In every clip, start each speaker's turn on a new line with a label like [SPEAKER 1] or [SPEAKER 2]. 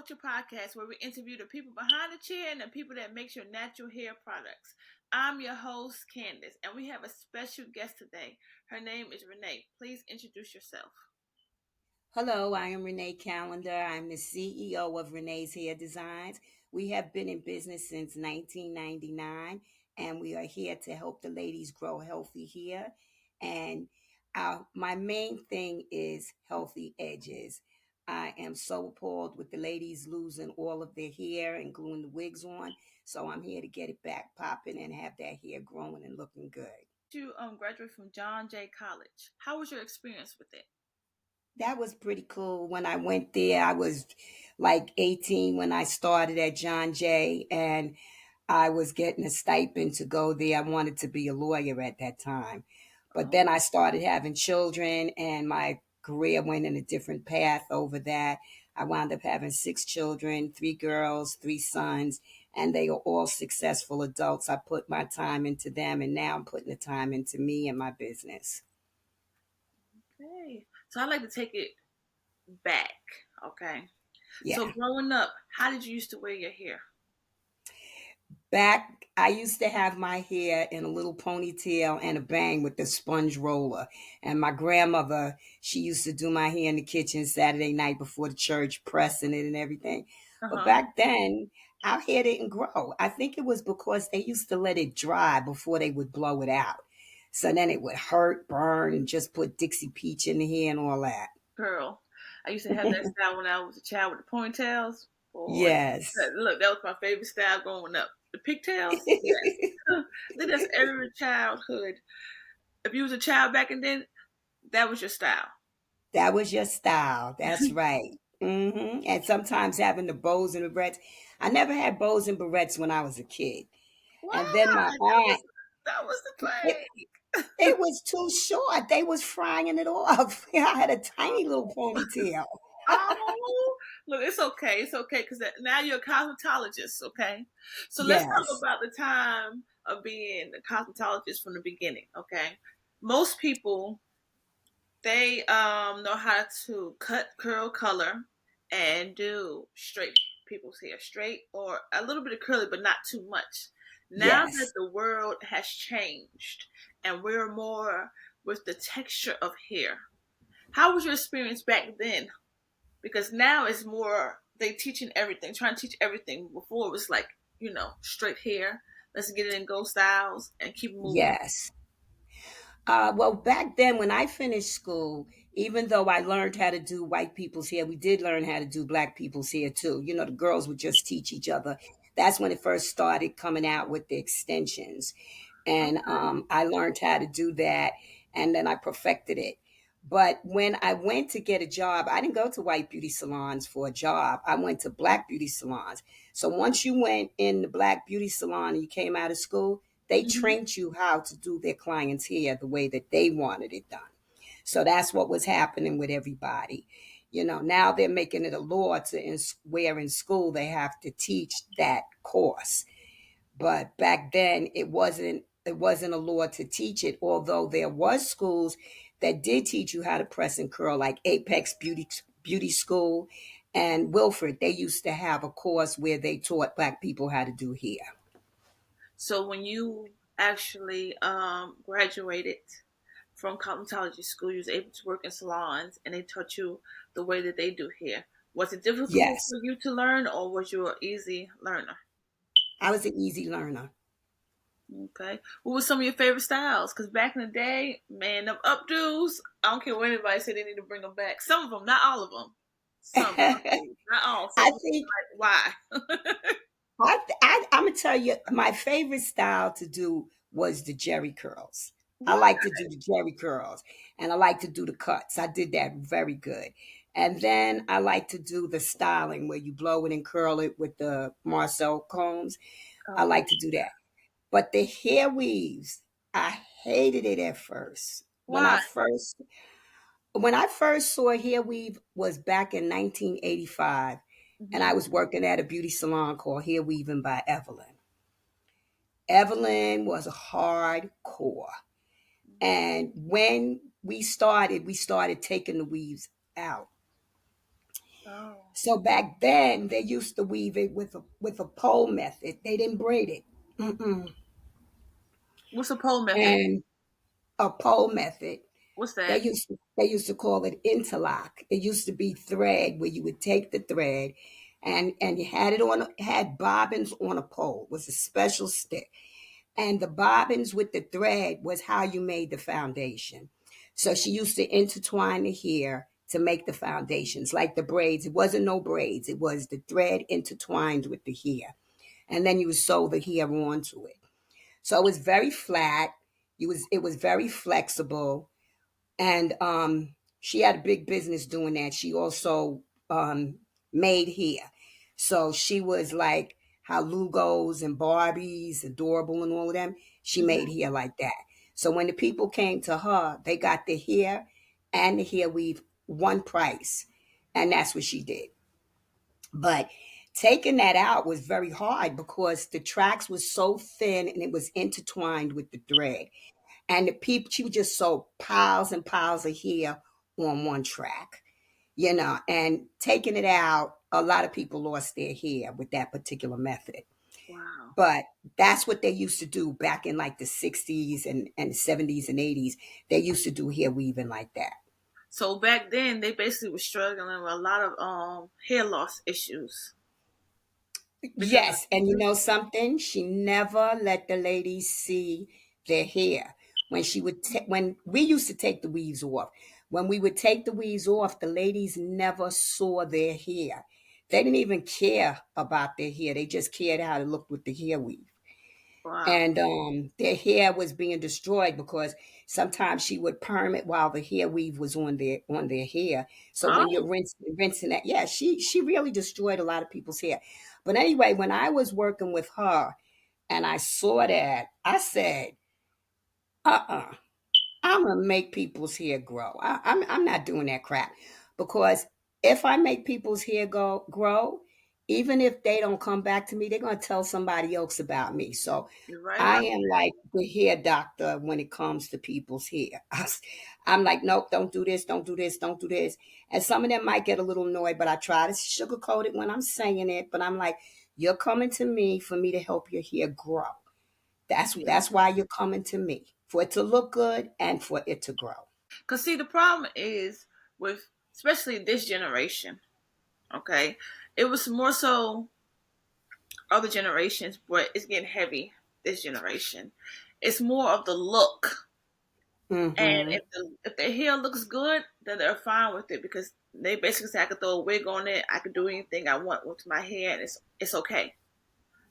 [SPEAKER 1] Culture podcast where we interview the people behind the chair and the people that make your natural hair products. I'm your host, Candace, and we have a special guest today. Her name is Renee. Please introduce yourself.
[SPEAKER 2] Hello, I am Renee Callender. I'm the CEO of Renee's Hair Designs. We have been in business since 1999, and we are here to help the ladies grow healthy hair. And my main thing is healthy edges. I am so appalled with the ladies losing all of their hair and gluing the wigs on. So I'm here to get it back popping and have that hair growing and looking good.
[SPEAKER 1] You graduated from John Jay College. How was your experience with it?
[SPEAKER 2] That was pretty cool. When I went there, I was like 18 when I started at John Jay, and I was getting a stipend to go there. I wanted to be a lawyer at that time. But
[SPEAKER 1] Oh,
[SPEAKER 2] then I started having children, and my career went in a different path over that. I wound up having six children, three girls, three sons, and they are all successful adults. I put my time into them, and now I'm putting the time into me and my business.
[SPEAKER 1] okay. So I like to take it back. Okay. So
[SPEAKER 2] Yeah.
[SPEAKER 1] growing up, how did you used to wear your hair?
[SPEAKER 2] Back, I used to have my hair in a little ponytail and a bang with the sponge roller. And my grandmother, she used to do my hair in the kitchen Saturday night before the church, pressing it and everything.
[SPEAKER 1] Uh
[SPEAKER 2] But
[SPEAKER 1] huh.
[SPEAKER 2] back then, our hair didn't grow. I think it was because they used to let it dry before they would blow it out. So then it would hurt, burn, and just put Dixie Peach in the hair and all that.
[SPEAKER 1] Girl, I used to have that style when I was a child with the ponytails. Boy,
[SPEAKER 2] Yes.
[SPEAKER 1] look, that was my favorite style growing up. The pigtails, yes. I think that's every childhood. If you was a child back in then, that was your style.
[SPEAKER 2] That was your style. That's right. And sometimes having the bows and barrettes. I never had bows and barrettes when I was a kid. And then
[SPEAKER 1] Why?
[SPEAKER 2] my aunt,
[SPEAKER 1] That was the
[SPEAKER 2] it,
[SPEAKER 1] thing.
[SPEAKER 2] it was too short. They was frying it off. I had a tiny little
[SPEAKER 1] Oh,
[SPEAKER 2] ponytail.
[SPEAKER 1] oh, look, it's okay. It's okay because now you're a cosmetologist. Okay, so let's talk
[SPEAKER 2] Yes.
[SPEAKER 1] about the time of being a cosmetologist from the beginning. Okay, most people they know how to cut, curl, color, and do straight people's hair, straight or a little bit of curly, but not too much. Now that
[SPEAKER 2] Yes.
[SPEAKER 1] the world has changed and we're more with the texture of hair, how was your experience back then? Because now it's more they teaching everything, trying to teach everything. Before it was like straight hair. Let's get it in go styles and keep moving.
[SPEAKER 2] Yes. Well, back then when I finished school, even though I learned how to do white people's hair, we did learn how to do black people's hair too. You know, the girls would just teach each other. That's when it first started coming out with the extensions. And
[SPEAKER 1] Okay.
[SPEAKER 2] I learned how to do that, and then I perfected it. But when I went to get a job, I didn't go to white beauty salons for a job. I went to black beauty salons. So once you went in the black beauty salon and you came out of school, they
[SPEAKER 1] Mm-hmm.
[SPEAKER 2] trained you how to do their clients' hair the way that they wanted it done. So that's what was happening with everybody. You know, now they're making it a law to where in school they have to teach that course. But back then it wasn't a law to teach it, although there was schools that did teach you how to press and curl, like Apex Beauty School and Wilfred. They used to have a course where they taught black people how to do hair.
[SPEAKER 1] So when you actually graduated from cosmetology school, you was able to work in salons, and they taught you the way that they do hair. Was it difficult
[SPEAKER 2] Yes,
[SPEAKER 1] for you to learn, or was you an easy learner?
[SPEAKER 2] I was an easy learner.
[SPEAKER 1] Okay. What were some of your favorite styles? Because back in the day, man, them updos, I don't care what anybody say, they need to bring them back. Some of them, not all of them. Some
[SPEAKER 2] I
[SPEAKER 1] updos, not all. Some of them,
[SPEAKER 2] think
[SPEAKER 1] like, why?
[SPEAKER 2] I'm gonna tell you my favorite style to do was the Jerry curls. I
[SPEAKER 1] Why?
[SPEAKER 2] like to do the Jerry curls, and I like to do the cuts. I did that very good. And then I like to do the styling where you blow it and curl it with the Marcel combs. I
[SPEAKER 1] Oh,
[SPEAKER 2] like to do that. But the hair weaves, I hated it at first.
[SPEAKER 1] why?
[SPEAKER 2] When I first saw hair weave was back in 1985, and I
[SPEAKER 1] Hmm.
[SPEAKER 2] was working at a beauty salon called Hair Weaving by Evelyn. Evelyn was hardcore. And when we started taking the weaves out.
[SPEAKER 1] Oh.
[SPEAKER 2] So back then they used to weave it with a pole method. They didn't braid it. Mm-mm.
[SPEAKER 1] What's the pole method?
[SPEAKER 2] And a pole method.
[SPEAKER 1] What's
[SPEAKER 2] They
[SPEAKER 1] that?
[SPEAKER 2] used to, they used to call it interlock. It used to be thread where you would take the thread and you had had bobbins on a pole. It was a special stick. And the bobbins with the thread was how you made the foundation. So she used to intertwine the hair to make the foundations, like the braids. It wasn't no braids. It was the thread intertwined with the hair. And then you would sew the hair onto it. So it was very flat. It was very flexible, and she had a big business doing that. She also made hair, so she was like how Lugos and Barbies, Adorable, and all of them. She
[SPEAKER 1] Hmm.
[SPEAKER 2] made hair like that. So when the people came to her, they got the hair and the hair weave one price, and that's what she did. But taking that out was very hard because the tracks was so thin and it was intertwined with the thread. And the people, she would just sew piles and piles of hair on one track, and taking it out, a lot of people lost their hair with that particular method.
[SPEAKER 1] Wow.
[SPEAKER 2] But that's what they used to do back in like the 60s and 70s and 80s. They used to do hair weaving like that.
[SPEAKER 1] So back then, they basically were struggling with a lot of hair loss issues because
[SPEAKER 2] Yes, and you know something? She never let the ladies see their hair. When we used to take the weaves off, when we would take the weaves off, the ladies never saw their hair. They didn't even care about their hair. They just cared how it looked with the hair weave.
[SPEAKER 1] wow.
[SPEAKER 2] And their hair was being destroyed because sometimes she would perm it while the hair weave was on their hair. So when you're
[SPEAKER 1] Oh,
[SPEAKER 2] rinsing that, yeah, she really destroyed a lot of people's hair. But anyway, when I was working with her and I saw that, I said, uh-uh. I'm gonna make people's hair grow. I'm not doing that crap because if I make people's hair grow, even if they don't come back to me, they're gonna tell somebody else about me. So
[SPEAKER 1] you're right
[SPEAKER 2] I
[SPEAKER 1] about
[SPEAKER 2] am like the hair doctor when it comes to people's hair. I'm like, nope, don't do this, don't do this, don't do this. And some of them might get a little annoyed, but I try to sugarcoat it when I'm saying it. But I'm like, you're coming to me for me to help your hair grow. That's
[SPEAKER 1] that.
[SPEAKER 2] that's why you're coming to me for it to look good and for it to grow.
[SPEAKER 1] Because, see, the problem is with especially this generation, okay? It was more so other generations, but it's getting heavy this generation. It's more of the look. And
[SPEAKER 2] Mm-hmm.
[SPEAKER 1] if their hair looks good, then they're fine with it because they basically say I could throw a wig on it, I could do anything I want with my hair, and it's okay.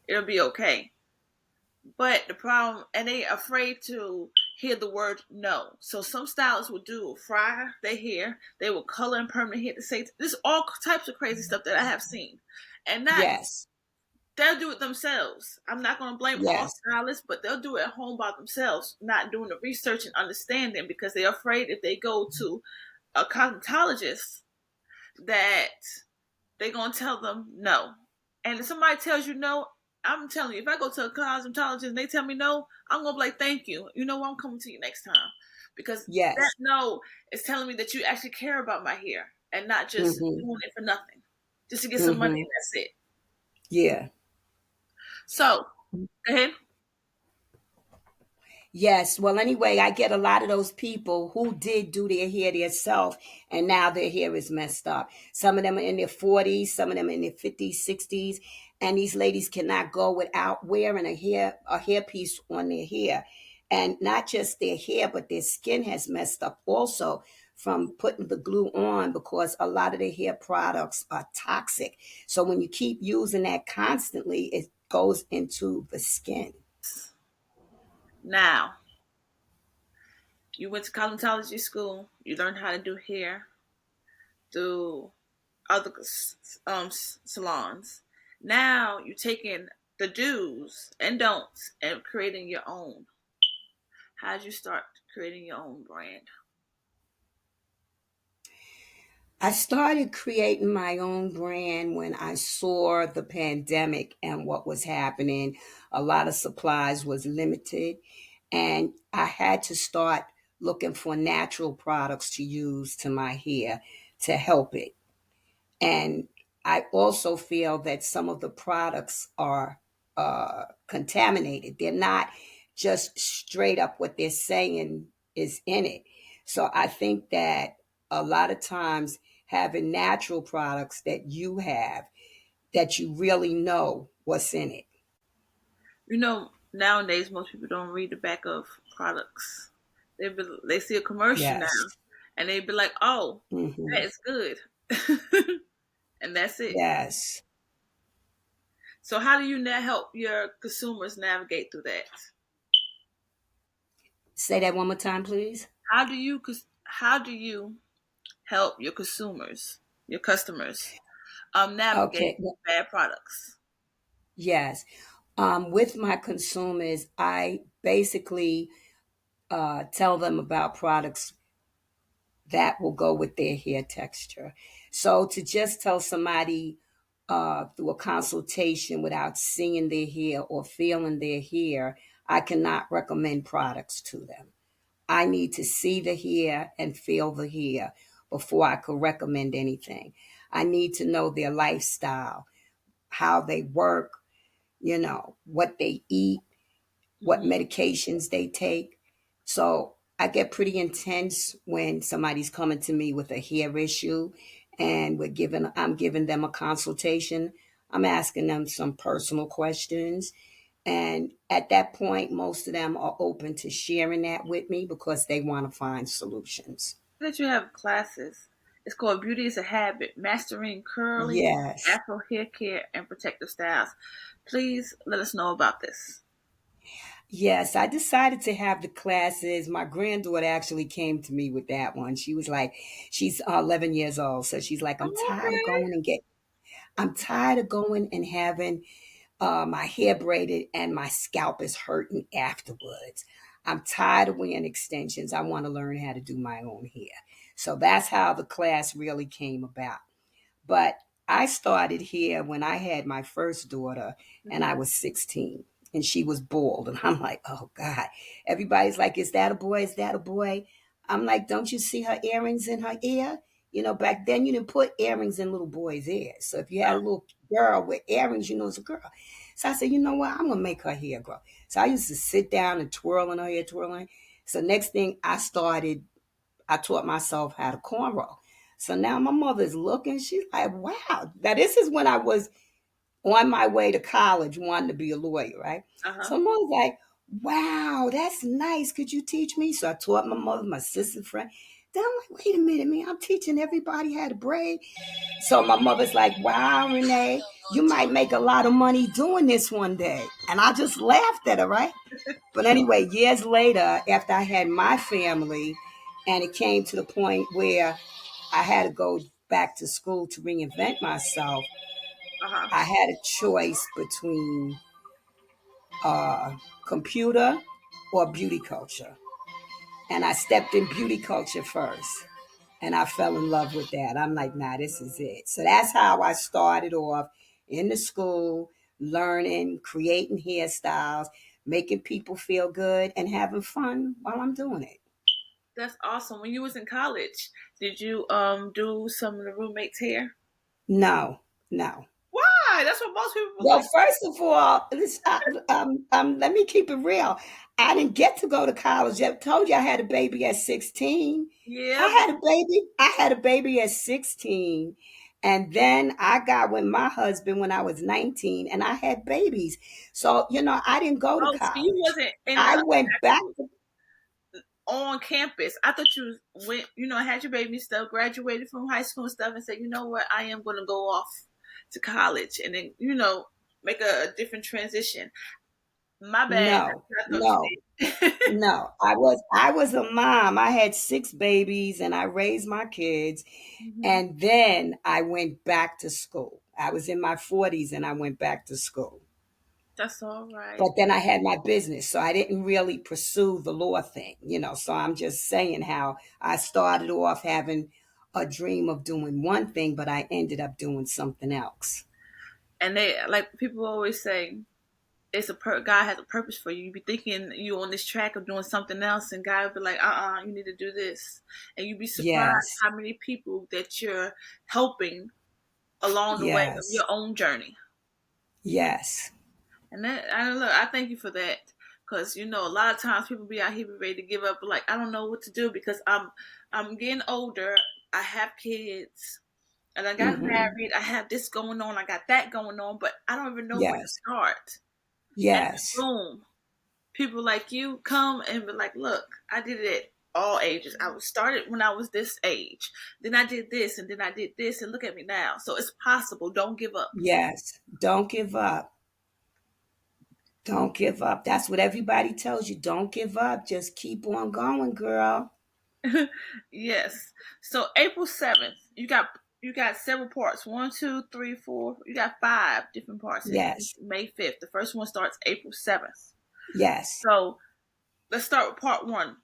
[SPEAKER 1] It'll be okay. But the problem, and they afraid to hear the word no. So some stylists will do fry their hair. They will color and perm their hair to say this all types of crazy stuff that I have seen, and not
[SPEAKER 2] Yes.
[SPEAKER 1] they'll do it themselves. I'm not going to blame all
[SPEAKER 2] Yes.
[SPEAKER 1] stylists, but they'll do it at home by themselves, not doing the research and understanding because they're afraid if they go to a cosmetologist that they're going to tell them no. And if somebody tells you no, I'm telling you, if I go to a cosmetologist and they tell me no, I'm going to be like, thank you. You know what? I'm coming to you next time. Because that
[SPEAKER 2] Yes.
[SPEAKER 1] no is telling me that you actually care about my hair and not just
[SPEAKER 2] Mm-hmm.
[SPEAKER 1] doing it for nothing, just to get some money
[SPEAKER 2] Mm-hmm.
[SPEAKER 1] and that's it.
[SPEAKER 2] Yeah.
[SPEAKER 1] So, go ahead.
[SPEAKER 2] Yes. Well, anyway, I get a lot of those people who did do their hair themselves, and now their hair is messed up. Some of them are in their 40s, some of them in their 50s, 60s, and these ladies cannot go without wearing a hair piece on their hair. And not just their hair, but their skin has messed up also from putting the glue on because a lot of the hair products are toxic. So when you keep using that constantly, it goes into the skin.
[SPEAKER 1] Now, you went to cosmetology school, you learned how to do hair through other salons. Now, you're taking the do's and don'ts and creating your own. How'd you start creating your own brand?
[SPEAKER 2] I started creating my own brand when I saw the pandemic and what was happening. A lot of supplies was limited and I had to start looking for natural products to use to my hair to help it. And I also feel that some of the products are contaminated. They're not just straight up what they're saying is in it. So I think that a lot of times having natural products that you have, that you really know what's in it.
[SPEAKER 1] Nowadays most people don't read the back of products. They see a commercial
[SPEAKER 2] Yes.
[SPEAKER 1] now, and they be like, "Oh,
[SPEAKER 2] Hmm.
[SPEAKER 1] that is good," and that's it.
[SPEAKER 2] Yes.
[SPEAKER 1] So, how do you now help your consumers navigate through that?
[SPEAKER 2] Say that one more time, please.
[SPEAKER 1] How do you help your consumers, your customers, navigate
[SPEAKER 2] Okay. Well,
[SPEAKER 1] bad products?
[SPEAKER 2] yes. With my consumers, I basically tell them about products that will go with their hair texture. So to just tell somebody through a consultation without seeing their hair or feeling their hair, I cannot recommend products to them. I need to see the hair and feel the hair before I could recommend anything. I need to know their lifestyle, how they work, what they eat, what
[SPEAKER 1] Hmm.
[SPEAKER 2] medications they take. So I get pretty intense when somebody's coming to me with a hair issue and I'm giving them a consultation. I'm asking them some personal questions. And at that point, most of them are open to sharing that with me because they want to find solutions.
[SPEAKER 1] That you have classes. It's called Beauty is a Habit, Mastering Curly,
[SPEAKER 2] Yes.
[SPEAKER 1] Afro Hair Care, and Protective Styles. Please let us know about this.
[SPEAKER 2] Yes, I decided to have the classes. My granddaughter actually came to me with that one. She was like, she's 11 years old. So she's like,
[SPEAKER 1] Oh, okay.
[SPEAKER 2] I'm tired of going and having my hair braided and my scalp is hurting afterwards. I'm tired of wearing extensions. I want to learn how to do my own hair. So that's how the class really came about. But I started here when I had my first daughter and I
[SPEAKER 1] Hmm.
[SPEAKER 2] was 16 and she was bald. And I'm like, oh God. Everybody's like, is that a boy? Is that a boy? I'm like, don't you see her earrings in her ear? Back then you didn't put earrings in little boys' ears. So if you had a
[SPEAKER 1] Oh,
[SPEAKER 2] little girl with earrings, it's a girl. So I said, you know what? I'm going to make her hair grow. So I used to sit down and twirl in her hair, twirling. So next thing I taught myself how to cornrow. So now my mother's looking, she's like, wow. Now this is when I was on my way to college wanting to be a lawyer, right?
[SPEAKER 1] uh-huh.
[SPEAKER 2] So mother's like, wow, that's nice. Could you teach me? So I taught my mother, my sister friend. Then I'm like, wait a minute, man, I'm teaching everybody how to braid. So my mother's like, wow, Renee, you might make a lot of money doing this one day. And I just laughed at her, right? But anyway, years later, after I had my family, and it came to the point where I had to go back to school to reinvent myself,
[SPEAKER 1] Uh-huh.
[SPEAKER 2] I had a choice between uh, computer or beauty culture. And I stepped in beauty culture first. And I fell in love with that. I'm like, nah, this is it. So that's how I started off in the school, learning, creating hairstyles, making people feel good, and having fun while I'm doing it.
[SPEAKER 1] That's awesome. When you was in college, did you do some of the roommates' hair?
[SPEAKER 2] No, no.
[SPEAKER 1] Why? That's what most people
[SPEAKER 2] Well,
[SPEAKER 1] like.
[SPEAKER 2] first of all, let me keep it real. I didn't get to go to college. I told you I had a baby at 16.
[SPEAKER 1] Yeah,
[SPEAKER 2] I had a baby. I had a baby at 16. And then I got with my husband when I was 19 and I had babies. So, I didn't go to
[SPEAKER 1] oh, so you
[SPEAKER 2] college.
[SPEAKER 1] wasn't in
[SPEAKER 2] I
[SPEAKER 1] the
[SPEAKER 2] went back.
[SPEAKER 1] actual on campus. I thought you went, had your baby stuff, graduated from high school and stuff, and said, you know what, I am going to go off to college, and then make a different transition. My bad.
[SPEAKER 2] No,
[SPEAKER 1] That's what I thought
[SPEAKER 2] no.
[SPEAKER 1] you did.
[SPEAKER 2] No, I was a mom. I had six babies and I raised my kids.
[SPEAKER 1] Hmm.
[SPEAKER 2] And then I went back to school. I was in my 40s and I went back to school.
[SPEAKER 1] That's all right.
[SPEAKER 2] But then I had my business, so I didn't really pursue the law thing. So I'm just saying how I started off having a dream of doing one thing, but I ended up doing something else.
[SPEAKER 1] And they like people always say, God has a purpose for you. You be thinking you on this track of doing something else, and God will be like, you need to do this, and you'd be surprised
[SPEAKER 2] Yes.
[SPEAKER 1] how many people that you're helping along the way of
[SPEAKER 2] Yes.
[SPEAKER 1] your own journey.
[SPEAKER 2] Yes.
[SPEAKER 1] And I thank you for that. Because a lot of times people be out here be ready to give up. Like, I don't know what to do because I'm getting older. I have kids, and I got
[SPEAKER 2] Hmm.
[SPEAKER 1] married. I have this going on. I got that going on, but I don't even know where to
[SPEAKER 2] Yes.
[SPEAKER 1] start. And
[SPEAKER 2] Yes.
[SPEAKER 1] boom, people like you come and be like, "Look, I did it at all ages. I was started when I was this age. Then I did this, and then I did this, and look at me now. So it's possible. Don't give up."
[SPEAKER 2] Yes. Don't give up. Don't give up. That's what everybody tells you. Don't give up. Just keep on going, girl.
[SPEAKER 1] Yes. So April 7th, you got several parts. One, two, three, four. You got five different parts. It's
[SPEAKER 2] Yes.
[SPEAKER 1] May 5th. The first one starts April 7th.
[SPEAKER 2] Yes.
[SPEAKER 1] So let's start with part one.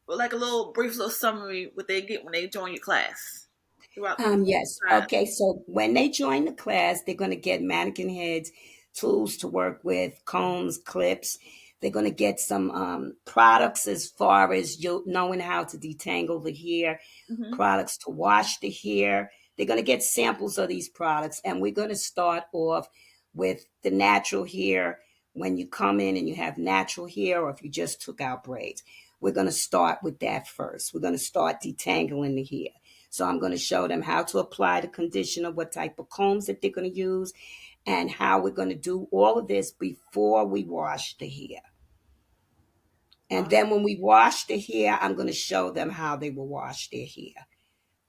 [SPEAKER 1] Like a little brief little summary what they get when they join your class throughout the
[SPEAKER 2] Yes.
[SPEAKER 1] time.
[SPEAKER 2] Okay. So when they join the class, they're going to get mannequin heads, tools to work with, combs, clips. They're going to get some products as far as you knowing how to detangle the hair,
[SPEAKER 1] Hmm.
[SPEAKER 2] products to wash the hair. They're going to get samples of these products, and we're going to start off with the natural hair. When you come in and you have natural hair, or if you just took out braids, we're going to start with that first. We're going to start detangling the hair. So I'm going to show them how to apply the conditioner, what type of combs that they're going to use, and how we're going to do all of this before we wash the hair. And
[SPEAKER 1] Oh,
[SPEAKER 2] then when we wash the hair, I'm going to show them how they will wash their hair,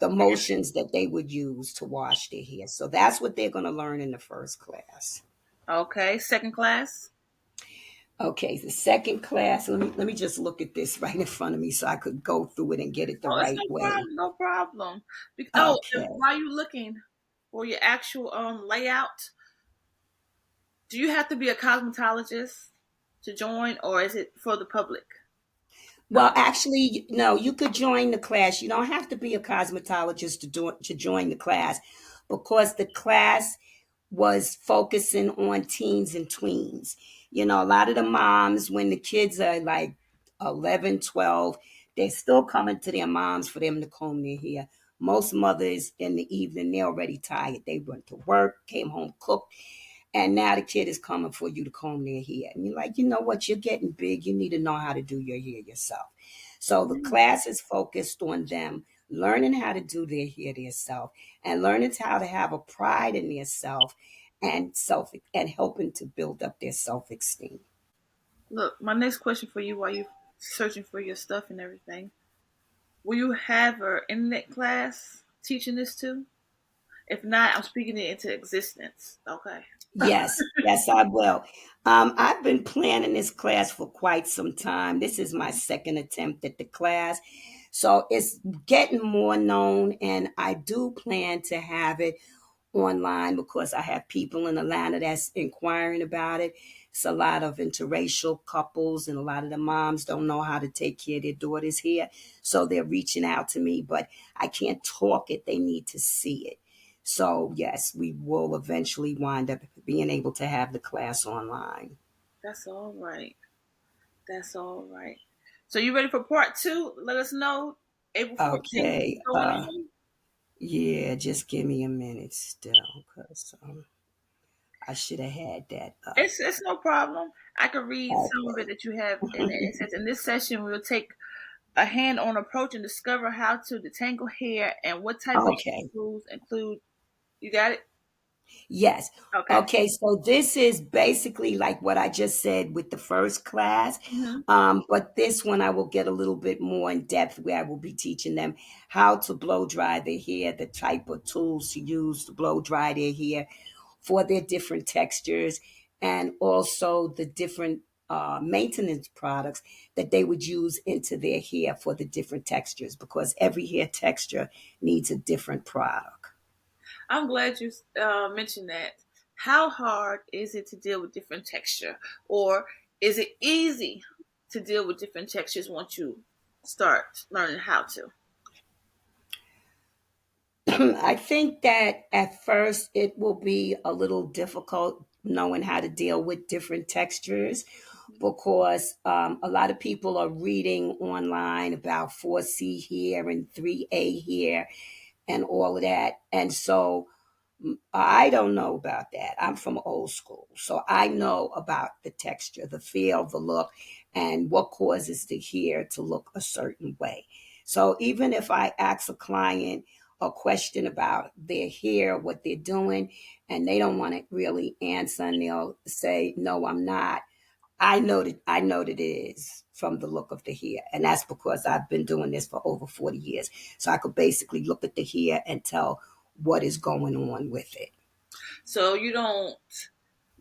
[SPEAKER 2] the motions that they would use to wash their hair. So that's what they're going to learn in the first class.
[SPEAKER 1] okay. Second class.
[SPEAKER 2] Okay, the second class, let me just look at this right in front of me so I could go through it and get it the
[SPEAKER 1] Oh, it's
[SPEAKER 2] right
[SPEAKER 1] no
[SPEAKER 2] way.
[SPEAKER 1] problem. No problem. And
[SPEAKER 2] Okay.
[SPEAKER 1] while you looking for your actual layout, do you have to be a cosmetologist to join, or is it for the public?
[SPEAKER 2] Well, actually, no, you could join the class. You don't have to be a cosmetologist to join the class because the class was focusing on teens and tweens. A lot of the moms, when the kids are like 11, 12, they're still coming to their moms for them to comb their hair. Most mothers in the evening, they're already tired. They went to work, came home, cooked, and now the kid is coming for you to comb their hair. And you're like, you know what? You're getting big. You need to know how to do your hair yourself. So the
[SPEAKER 1] Mm.
[SPEAKER 2] class is focused on them learning how to do their hair themselves and learning how to have a pride in themselves and helping to build up their self-esteem.
[SPEAKER 1] Look, my next question for you while you're searching for your stuff and everything: will you have an internet class teaching this too? If not, I'm speaking it into existence. Okay.
[SPEAKER 2] Yes, yes, I will. I've been planning this class for quite some time. This is my second attempt at the class. So it's getting more known, and I do plan to have it online because I have people in Atlanta that's inquiring about it. It's a lot of interracial couples, and a lot of the moms don't know how to take care of their daughters here. So they're reaching out to me, but I can't talk it. They need to see it. So, yes, we will eventually wind up being able to have the class online.
[SPEAKER 1] That's all right. That's all right. So you ready for part two? Let us know. April 14th is
[SPEAKER 2] Okay.
[SPEAKER 1] going on.
[SPEAKER 2] Yeah, just give me a minute still because I should have had that up.
[SPEAKER 1] It's no problem. I can read some of it
[SPEAKER 2] Okay.
[SPEAKER 1] that you have in there. It says in this session we will take a hand-on approach and discover how to detangle hair and what type of
[SPEAKER 2] Okay.
[SPEAKER 1] tools include. You got it?
[SPEAKER 2] Yes.
[SPEAKER 1] Okay.
[SPEAKER 2] Okay. So this is basically like what I just said with the first class.
[SPEAKER 1] Hmm.
[SPEAKER 2] But this one I will get a little bit more in depth where I will be teaching them how to blow dry their hair, the type of tools to use to blow dry their hair for their different textures, and also the different maintenance products that they would use into their hair for the different textures because every hair texture needs a different product.
[SPEAKER 1] I'm glad you mentioned that. How hard is it to deal with different texture, or is it easy to deal with different textures once you start learning how to?
[SPEAKER 2] I think that at first it will be a little difficult knowing how to deal with different textures because a lot of people are reading online about 4C here and 3A here and all of that. And so I don't know about that. I'm from old school. So I know about the texture, the feel, the look, and what causes the hair to look a certain way. So even if I ask a client a question about their hair, what they're doing, and they don't want to really answer, and they'll say, "No, I'm not." I know that it is from the look of the hair. And that's because I've been doing this for over 40 years. So I could basically look at the hair and tell what is going on with it.
[SPEAKER 1] So you don't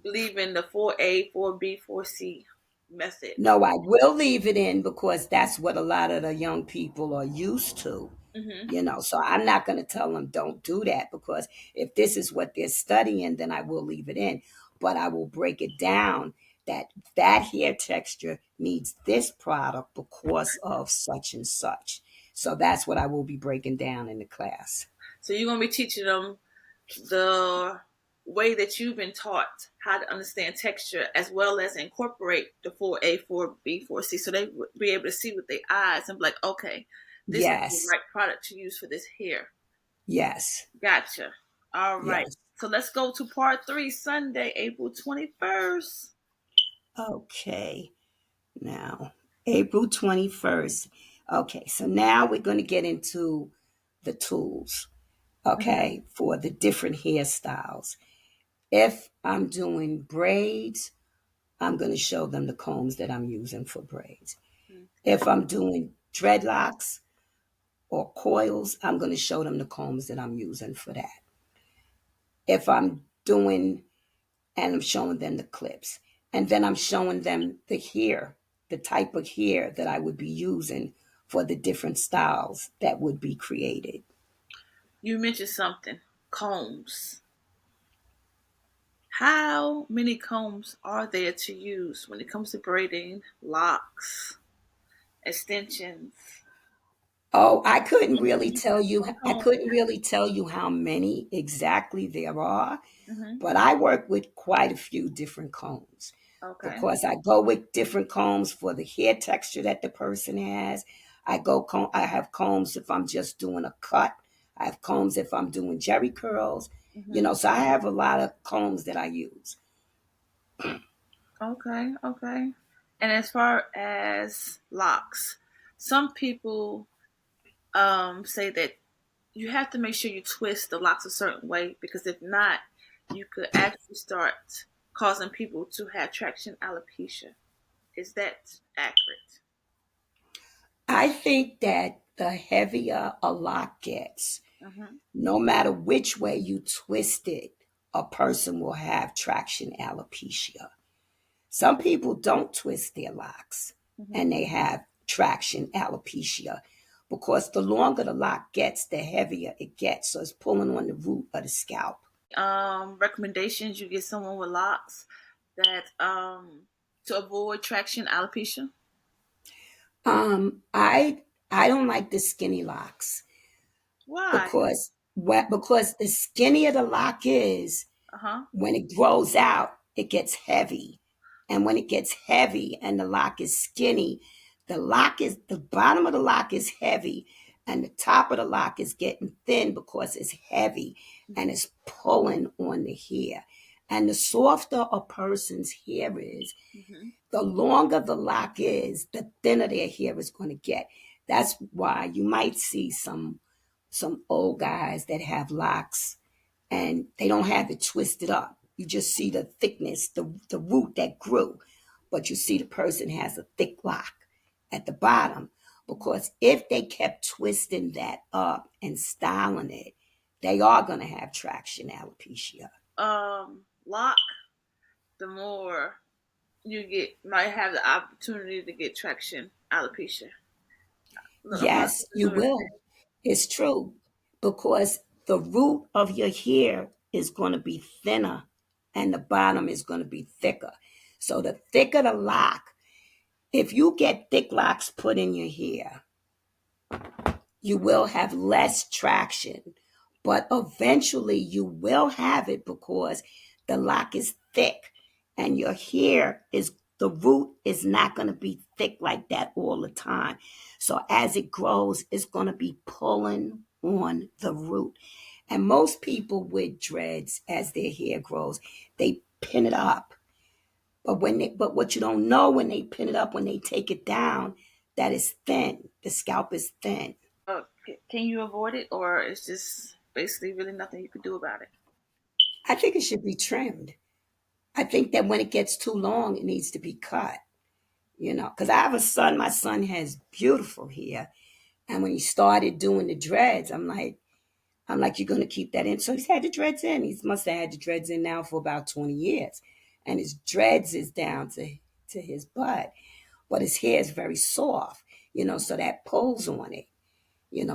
[SPEAKER 1] believe in the 4A, 4B, 4C method.
[SPEAKER 2] No, I will leave it in because that's what a lot of the young people are used to.
[SPEAKER 1] Hmm.
[SPEAKER 2] So I'm not going to tell them don't do that, because if this is what they're studying, then I will leave it in. But I will break it down that that hair texture needs this product because of such and such. So that's what I will be breaking down in the class.
[SPEAKER 1] So you're going to be teaching them the way that you've been taught how to understand texture, as well as incorporate the 4A, 4B, 4C, so they would be able to see with their eyes and be like, okay, this is the
[SPEAKER 2] Yes,
[SPEAKER 1] right product to use for this hair.
[SPEAKER 2] yes,
[SPEAKER 1] Gotcha. All right.
[SPEAKER 2] yes.
[SPEAKER 1] So let's go to part three, Sunday, April 21st.
[SPEAKER 2] Okay, now April 21st. Okay, so now we're going to get into the tools,
[SPEAKER 1] Mm-hmm.
[SPEAKER 2] okay, for the different hairstyles. If I'm doing braids, I'm going to show them the combs that I'm using for braids.
[SPEAKER 1] Okay.
[SPEAKER 2] If I'm doing dreadlocks or coils, I'm going to show them the combs that I'm using for that. If I'm doing, and I'm showing them the clips, and then I'm showing them the hair, the type of hair that I would be using for the different styles that would be created.
[SPEAKER 1] You mentioned something, combs. How many combs are there to use when it comes to braiding, locks, extensions?
[SPEAKER 2] Oh, I couldn't really tell you.
[SPEAKER 1] One
[SPEAKER 2] I
[SPEAKER 1] comb.
[SPEAKER 2] couldn't really tell you how many exactly there are,
[SPEAKER 1] Mm-hmm.
[SPEAKER 2] but I work with quite a few different combs
[SPEAKER 1] Okay.
[SPEAKER 2] because I go with different combs for the hair texture that the person has. I have combs if I'm just doing a cut. I have combs if I'm doing jerry curls.
[SPEAKER 1] Mm-hmm.
[SPEAKER 2] So I have a lot of combs that I use.
[SPEAKER 1] Okay. Okay. And as far as locks, some people say that you have to make sure you twist the locks a certain way, because if not, you could actually start causing people to have traction alopecia. Is that accurate?
[SPEAKER 2] I think that the heavier a lock gets,
[SPEAKER 1] Mm-hmm.
[SPEAKER 2] no matter which way you twist it, a person will have traction alopecia. Some people don't twist their locks
[SPEAKER 1] Mm-hmm.
[SPEAKER 2] and they have traction alopecia because the longer the lock gets, the heavier it gets. So it's pulling on the root of the scalp.
[SPEAKER 1] Recommendations you get someone with locks that to avoid traction alopecia?
[SPEAKER 2] I don't like the skinny locks
[SPEAKER 1] Why?
[SPEAKER 2] because the skinnier the lock is,
[SPEAKER 1] Uh-huh.
[SPEAKER 2] when it grows out, it gets heavy. And when it gets heavy and the lock is skinny, the bottom of the lock is heavy and the top of the lock is getting thin because it's heavy and it's pulling on the hair. And the softer a person's hair is,
[SPEAKER 1] Mm-hmm.
[SPEAKER 2] the longer the lock is, the thinner their hair is going to get. That's why you might see some old guys that have locks and they don't have it twisted up. You just see the thickness, the root that grew, but you see the person has a thick lock at the bottom, because if they kept twisting that up and styling it, they are going to have traction alopecia.
[SPEAKER 1] Lock, the more you get might have the opportunity to get traction alopecia. A lot of
[SPEAKER 2] Yes,
[SPEAKER 1] people
[SPEAKER 2] you
[SPEAKER 1] do it.
[SPEAKER 2] will. It's true, because the root of your hair is going to be thinner and the bottom is going to be thicker. So the thicker the lock, if you get thick locks put in your hair, you will have less traction, but eventually you will have it because the lock is thick and your hair is, the root is not going to be thick like that all the time. So as it grows, it's going to be pulling on the root. And most people with dreads, as their hair grows, they pin it up. But what you don't know when they pin it up, when they take it down, that is thin. The scalp is thin.
[SPEAKER 1] Can you avoid it, or it's just basically really nothing you could do about it?
[SPEAKER 2] I think it should be trimmed. I think that when it gets too long, it needs to be cut. Because I have a son. My son has beautiful hair, and when he started doing the dreads, I'm like, you're gonna keep that in. So he's had the dreads in. He must have had the dreads in now for about 20 years, and his dreads is down to his butt, but his hair is very soft. So that pulls on it.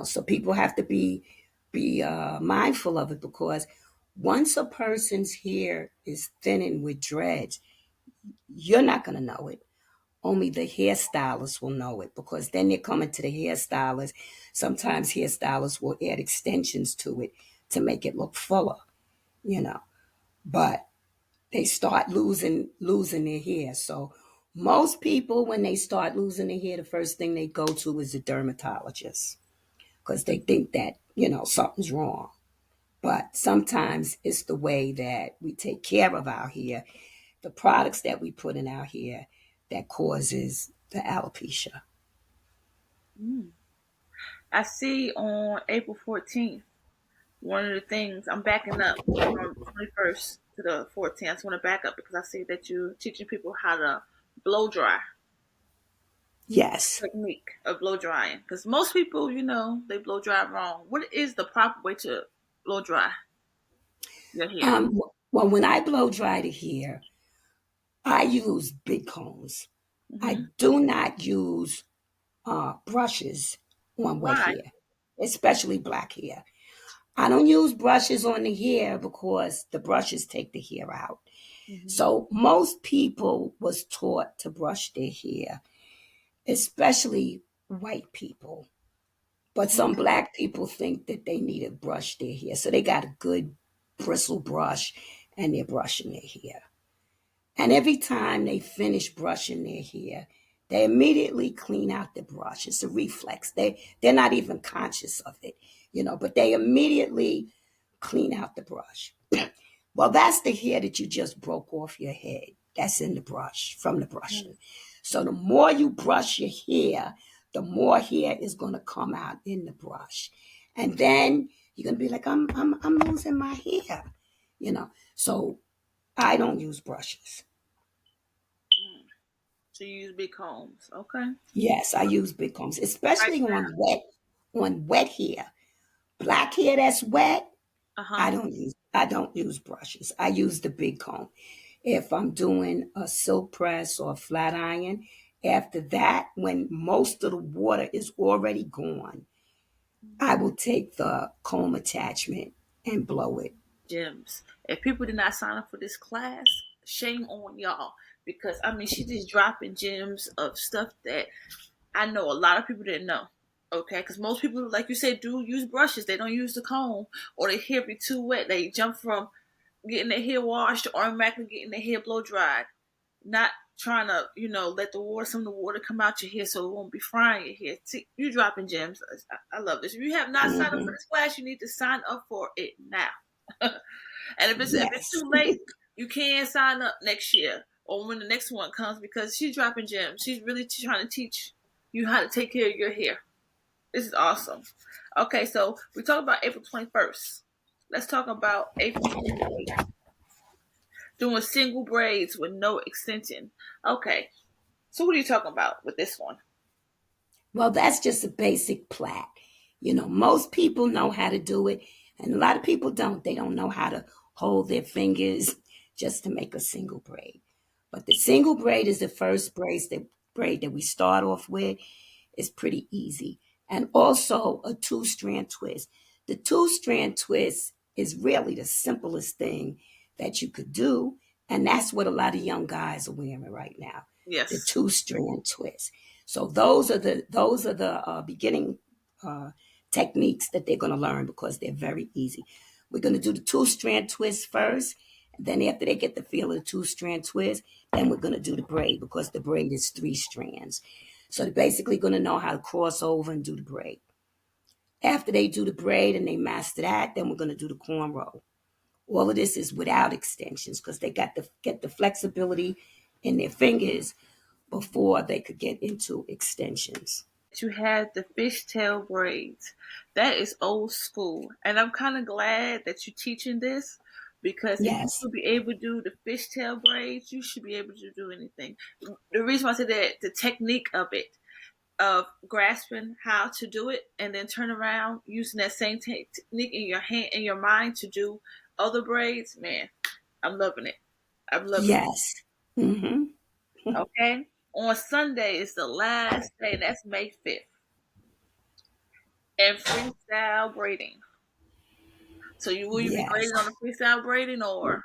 [SPEAKER 2] So people have to be mindful of it, because once a person's hair is thinning with dreads, you're not gonna know it. Only the hairstylist will know it, because then they're coming to the hairstylist. Sometimes hairstylists will add extensions to it to make it look fuller, you know. But they start losing their hair. So most people, when they start losing their hair, the first thing they go to is a dermatologist, because they think that something's wrong. But sometimes it's the way that we take care of our hair, the products that we put in our hair, that causes the alopecia.
[SPEAKER 1] Mm. I see on April 14th, one of the things I'm backing up from 21st to the 14th. I just want to back up because I see that you're teaching people how to blow dry,
[SPEAKER 2] Yes.
[SPEAKER 1] technique of blow drying. Because most people, they blow dry wrong. What is the proper way to blow dry your hair?
[SPEAKER 2] Well, when I blow dry the hair, I use big combs. I
[SPEAKER 1] Hmm.
[SPEAKER 2] do not use brushes on wet
[SPEAKER 1] Why?
[SPEAKER 2] hair, especially black hair. I don't use brushes on the hair because the brushes take the hair out.
[SPEAKER 1] Hmm.
[SPEAKER 2] So most people was taught to brush their hair, especially white people. But some black people think that they need to brush their hair. So they got a good bristle brush and they're brushing their hair. And every time they finish brushing their hair, they immediately clean out the brush. It's a reflex. They're not even conscious of it, but they immediately clean out the brush. Well, that's the hair that you just broke off your head. That's in the brush from the brushing. So the more you brush your hair, the more hair is going to come out in the brush. And then you're going to be like, I'm losing my hair, So I don't use brushes.
[SPEAKER 1] So you use big combs. Okay.
[SPEAKER 2] Yes, I use big combs,
[SPEAKER 1] Right.
[SPEAKER 2] especially on wet hair. Black hair that's wet,
[SPEAKER 1] Uh huh.
[SPEAKER 2] I don't use brushes. I use the big comb. If I'm doing a silk press or a flat iron, after that, when most of the water is already gone, I will take the comb attachment and blow it.
[SPEAKER 1] Gems. If people did not sign up for this class, shame on y'all. Because I mean, she just dropping gems of stuff that I know a lot of people didn't know. Okay, because most people, like you said, do use brushes. They don't use the comb, or their hair be too wet. They jump from getting their hair washed to automatically getting their hair blow dried. Not trying to, let some of the water come out your hair so it won't be frying your hair. See, you dropping gems. I love this. If you have not signed up for
[SPEAKER 2] Hmm.
[SPEAKER 1] this class, you need to sign up for it now. And if it's
[SPEAKER 2] Yes.
[SPEAKER 1] too late, you can sign up next year or when the next one comes because she's dropping gems. She's really trying to teach you how to take care of your hair. This is awesome. Okay, so we talked about April 21st. Let's talk about April 28th. Doing single braids with no extension. Okay, so what are you talking about with this one?
[SPEAKER 2] Well, that's just a basic plait. Most people know how to do it, and a lot of people don't. They don't know how to hold their fingers just to make a single braid. But the single braid is the first braid that we start off with. It's pretty easy. And also a two-strand twist. The two-strand twist is really the simplest thing that you could do. And that's what a lot of young guys are wearing right now, the
[SPEAKER 1] Yes.
[SPEAKER 2] two-strand twist. So those are the beginning uh, techniques that they're going to learn because they're very easy. We're going to do the two-strand twist first. And then after they get the feel of the two-strand twist, then we're going to do the braid because the braid is three strands. So they're basically going to know how to cross over and do the braid. After they do the braid and they master that, then we're going to do the cornrow. All of this is without extensions because they got to get the flexibility in their fingers before they could get into extensions.
[SPEAKER 1] You had the fishtail braids. That is old school. And I'm kind of glad that you're teaching this because if you
[SPEAKER 2] Yes,
[SPEAKER 1] should be able to do the fishtail braids, you should be able to do anything. The reason why I said that, the technique of it, of grasping how to do it and then turn around using that same technique in your hand in your mind to do other braids, man, I'm loving it. I'm loving it.
[SPEAKER 2] yes. Hmm.
[SPEAKER 1] Okay. On Sunday is the last day. That's May 5th. And freestyle braiding. So will you be
[SPEAKER 2] Yes.
[SPEAKER 1] grading on the freestyle braiding or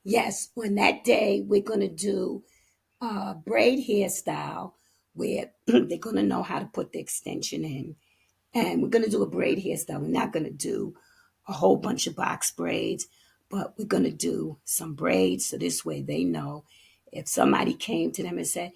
[SPEAKER 2] Yes. On that day, we're going to do a braid hairstyle where they're going to know how to put the extension in. And we're going to do a braid hairstyle. We're not going to do a whole bunch of box braids, but we're going to do some braids. So this way they know if somebody came to them and said,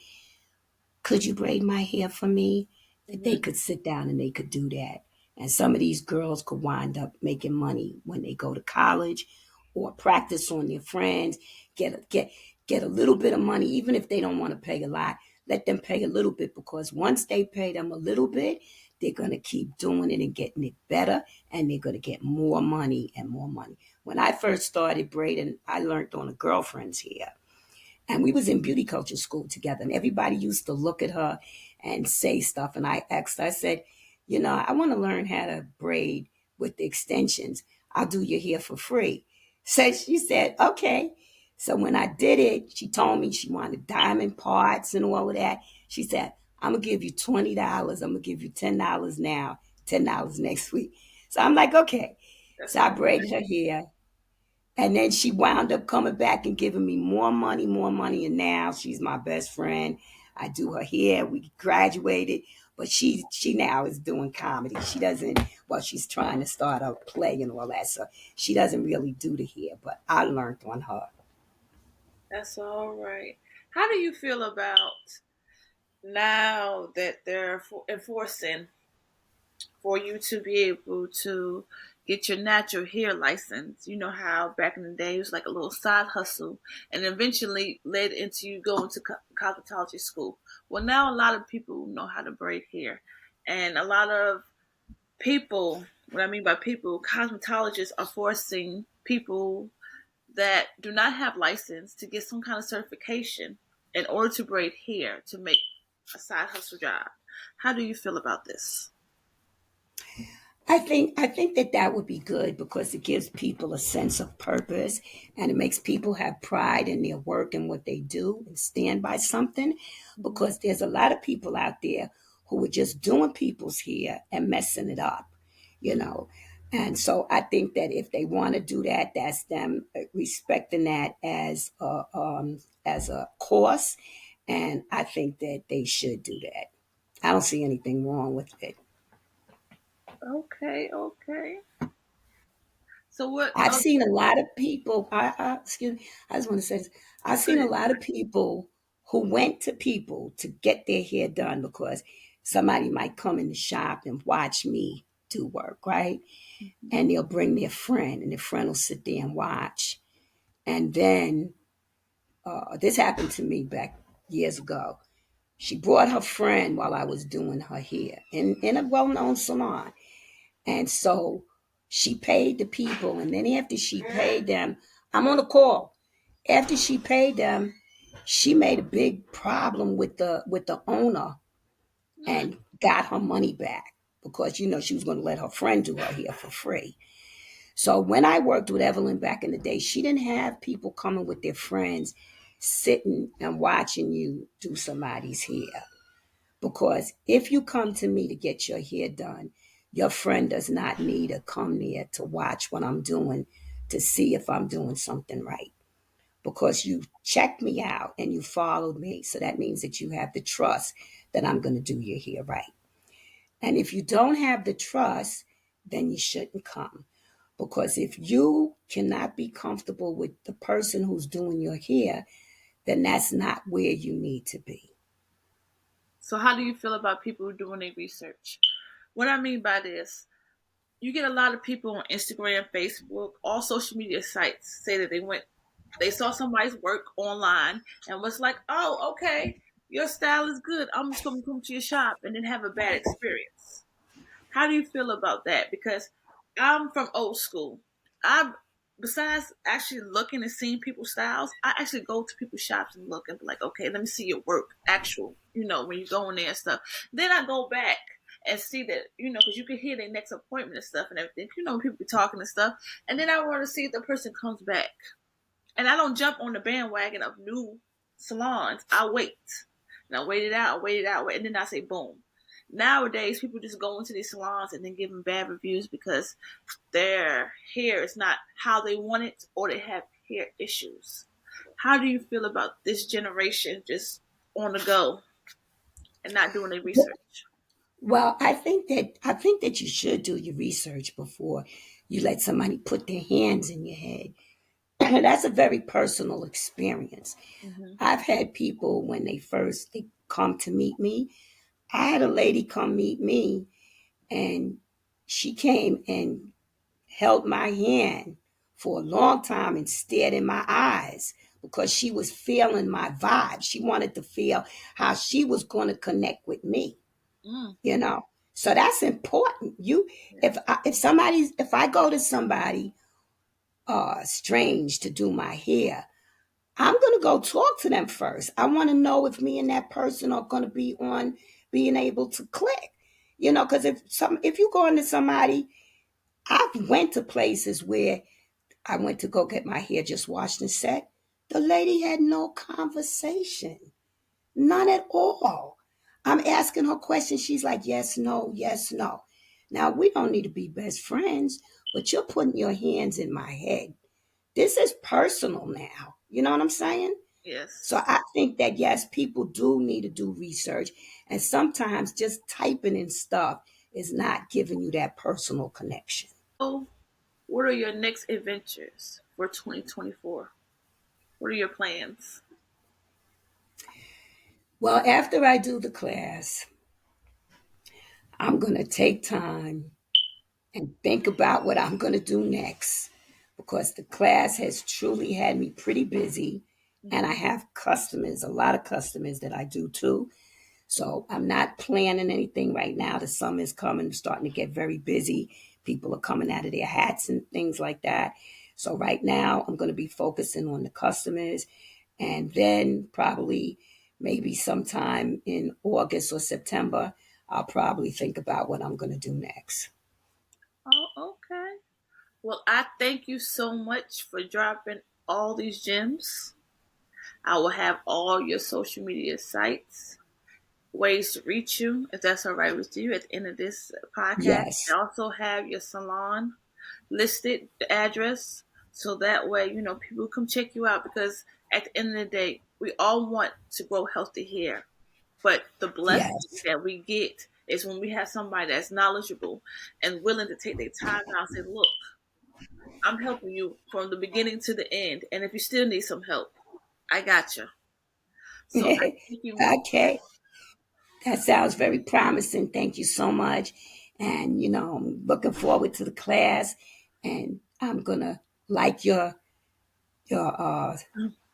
[SPEAKER 2] could you braid my hair for me? That they
[SPEAKER 1] Mhm.
[SPEAKER 2] could sit down and they could do that. And some of these girls could wind up making money when they go to college or practice on their friends, get a little bit of money, even if they don't want to pay a lot. Let them pay a little bit because once they pay them a little bit, they're gonna keep doing it and getting it better, and they're gonna get more money and more money. When I first started braiding, I learned on a girlfriend's hair. And we was in beauty culture school together. And everybody used to look at her and say stuff. And I asked, I said, I want to learn how to braid with the extensions. I'll do your hair for free. So she said, okay. So when I did it, she told me she wanted diamond parts and all of that. She said, I'm going to give you $20. I'm going to give you $10 now, $10 next week. So I'm like, okay.
[SPEAKER 1] that's
[SPEAKER 2] So I
[SPEAKER 1] all
[SPEAKER 2] braided her hair. And then she wound up coming back and giving me more money, more money. And now she's my best friend. I do her hair. We graduated, but she now is doing comedy. She doesn't, well, she's trying to start a play and all that. So she doesn't really do the hair, but I learned on her.
[SPEAKER 1] that's all right. How do you feel about now that they're enforcing for you to be able to get your natural hair license? You know how back in the day it was like a little side hustle and eventually led into you going to cosmetology school. Well, now a lot of people know how to braid hair, and a lot of people, what I mean by people, cosmetologists are forcing people that do not have license to get some kind of certification in order to braid hair to make a side hustle job. How do you feel about this?
[SPEAKER 2] I think that would be good because it gives people a sense of purpose and it makes people have pride in their work and what they do and stand by something.
[SPEAKER 1] Mhm.
[SPEAKER 2] Because there's a lot of people out there who are just doing people's hair and messing it up, you know. And so I think that if they want to do that, that's them respecting that as a course, and I think that they should do that. I don't see anything wrong with it.
[SPEAKER 1] Okay, okay. So what?
[SPEAKER 2] I've seen a lot of people. Excuse me. I just want to say this. I've
[SPEAKER 1] Go
[SPEAKER 2] seen a
[SPEAKER 1] ahead.
[SPEAKER 2] lot of people who went to people to get their hair done because somebody might come in the shop and watch me do work, right? And they'll bring their friend, and their friend will sit there and watch. And then this happened to me back years ago. She brought her friend while I was doing her hair in a well-known salon. And so she paid the people, and then after she paid them, I'm on a call. After she paid them, she made a big problem with the owner
[SPEAKER 1] Mm,
[SPEAKER 2] and got her money back because she was going to let her friend do her hair for free. So when I worked with Evelyn back in the day, she didn't have people coming with their friends, sitting and watching you do somebody's hair. Because if you come to me to get your hair done, your friend does not need to come there to watch what I'm doing to see if I'm doing something right. Because you checked me out and you followed me. So that means that you have the trust that I'm going to do your hair right. And if you don't have the trust, then you shouldn't come. Because if you cannot be comfortable with the person who's doing your hair, then that's not where you need to be.
[SPEAKER 1] so how do you feel about people doing their research? What I mean by this, you get a lot of people on Instagram, Facebook, all social media sites say that they saw somebody's work online and was like, oh, okay, your style is good. I'm just going to come to your shop and then have a bad experience. How do you feel about that? Because I'm from old school. I, besides actually looking and seeing people's styles, I actually go to people's shops and look and be like, okay, let me see your work, actual, when you go in there and stuff. Then I go back and see that, because you can hear their next appointment and stuff and everything. People be talking and stuff. And then I want to see if the person comes back. And I don't jump on the bandwagon of new salons. I wait. And I wait it out, and then I say boom. Nowadays, people just go into these salons and then give them bad reviews because their hair is not how they want it or they have hair issues. How do you feel about this generation just on the go and not doing their research?
[SPEAKER 2] Well, I think that you should do your research before you let somebody put their hands in your head. That's a very personal experience.
[SPEAKER 1] Mm-hmm.
[SPEAKER 2] I've had people when they come to meet me. I had a lady come meet me, and she came and held my hand for a long time and stared in my eyes because she was feeling my vibe. She wanted to feel how she was going to connect with me,
[SPEAKER 1] Mm,
[SPEAKER 2] you know. So that's important. If I go to somebody strange to do my hair, I'm going to go talk to them first. I want to know if me and that person are going to be on being able to click. Because if you go into somebody, I've went to places where I went to go get my hair just washed and set. The lady had no conversation, none at all. I'm asking her questions. She's like, yes, no, yes, no. Now, we don't need to be best friends, but you're putting your hands in my head. This is personal now. You know what I'm saying? So
[SPEAKER 1] yes.
[SPEAKER 2] I think that, yes, people do need to do research. And sometimes just typing in stuff is not giving you that personal connection.
[SPEAKER 1] So, what are your next adventures for 2024? What are your plans?
[SPEAKER 2] Well, after I do the class, I'm going to take time and think about what I'm going to do next because the class has truly had me pretty busy. And I
[SPEAKER 1] Mm-hmm.
[SPEAKER 2] have customers, a lot of customers that I do too. So I'm not planning anything right now. The summer is coming, starting to get very busy. People are coming out of their hats and things like that. So right now I'm going to be focusing on the customers, and then probably maybe sometime in August or September, I'll probably think about what I'm going to do next.
[SPEAKER 1] Oh, okay. Well, I thank you so much for dropping all these gems. I will have all your social media sites, ways to reach you, if that's all right with you, at the end of this podcast. I
[SPEAKER 2] Yes,
[SPEAKER 1] also have your salon listed, the address, so that way, people come check you out because at the end of the day, we all want to grow healthy hair. But the blessing
[SPEAKER 2] yes.
[SPEAKER 1] that we get is when we have somebody that's knowledgeable and willing to take their time out and say, look, I'm helping you from the beginning to the end. And if you still need some help, I got you. So I thank you.
[SPEAKER 2] Okay, that sounds very promising. Thank you so much. And, I'm looking forward to the class, and I'm going to like your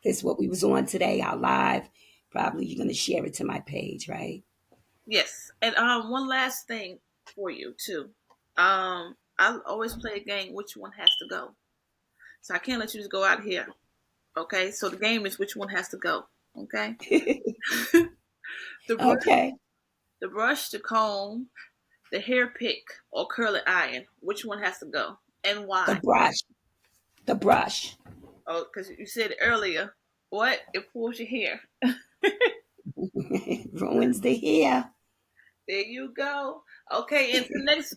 [SPEAKER 2] this what we was on today, our live. Probably you're gonna share it to my page, right?
[SPEAKER 1] Yes. And one last thing for you too. I always play a game which one has to go. So I can't let you just go out here. Okay? So the game is which one has to go. Okay? the brush,
[SPEAKER 2] Okay.
[SPEAKER 1] the brush, the comb, the hair pick, or curling iron. Which one has to go? And
[SPEAKER 2] The
[SPEAKER 1] why?
[SPEAKER 2] brush. The brush.
[SPEAKER 1] Oh, because you said earlier, what? It pulls your hair.
[SPEAKER 2] Ruins the hair.
[SPEAKER 1] There you go. Okay, until next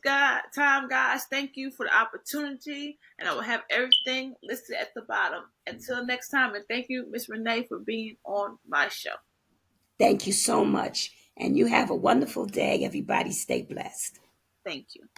[SPEAKER 1] time, guys, thank you for the opportunity. And I will have everything listed at the bottom. Until next time, and thank you, Miss Renee, for being on my show.
[SPEAKER 2] Thank you so much. And you have a wonderful day. Everybody stay blessed.
[SPEAKER 1] Thank you.